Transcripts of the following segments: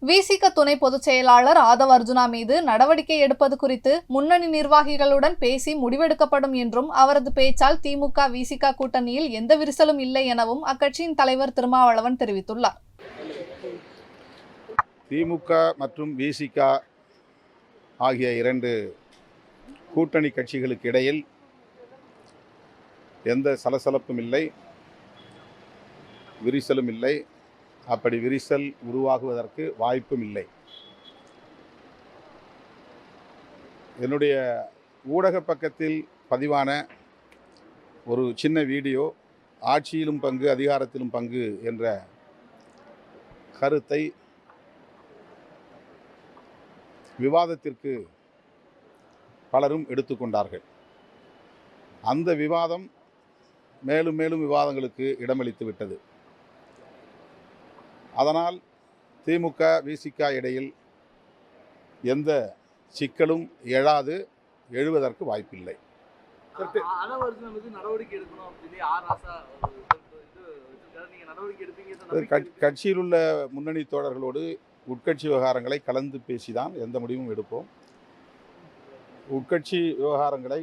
விசிக துணை பொதுச் செயலாளர் ஆதவ் அர்ஜுனா மீது நடவடிக்கை எடுப்பது குறித்து முன்னணி நிர்வாகிகளுடன் பேசி முடிவெடுக்கப்படும் என்றும், அவரது பேச்சால் திமுக விசிக கூட்டணியில் எந்த விரிசலும் இல்லை எனவும் அக்கட்சியின் தலைவர் திருமாவளவன் தெரிவித்துள்ளார். திமுக மற்றும் விசிக ஆகிய இரண்டு கூட்டணி கட்சிகளுக்கு இடையில் எந்த சலசலப்பும் இல்லை, விரிசலும் இல்லை. அப்படி விரிசல் உருவாகுவதற்கு வாய்ப்பும் இல்லை. என்னுடைய ஊடக பக்கத்தில் பதிவான ஒரு சின்ன வீடியோ, ஆட்சியிலும் பங்கு அதிகாரத்திலும் பங்கு என்ற கருத்தை விவாதத்திற்கு பலரும் எடுத்துக்கொண்டார்கள். அந்த விவாதம் மேலும் மேலும் விவாதங்களுக்கு இடமளித்து விட்டது. அதனால் திமுக விசிக இடையில் எந்த சிக்கலும் எழுவதற்கு வாய்ப்பில்லை. கட்சியில் உள்ள முன்னணி தோழர்களோடு உட்கட்சி விவகாரங்களை கலந்து பேசிதான் எந்த முடிவும் எடுப்போம். உட்கட்சி விவகாரங்களை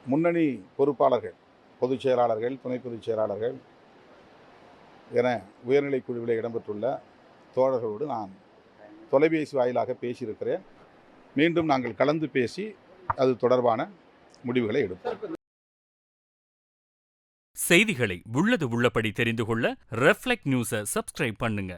முன்னணி பொறுப்பாளர்கள், பொதுச் செயலாளர்கள், துணை பொதுச் செயலாளர்கள் என உயர்நிலை குழுவில் இடம்பெற்றுள்ள தோழர்களோடு நான் தொலைபேசி வாயிலாக பேசியிருக்கிறேன். மீண்டும் நாங்கள் கலந்து பேசி அது தொடர்பான முடிவுகளை எடுப்போம். செய்திகளை உள்ளது உள்ளபடி தெரிந்து கொள்ள ரெஃப்ளெக்ட் நியூஸை சப்ஸ்கிரைப் பண்ணுங்க.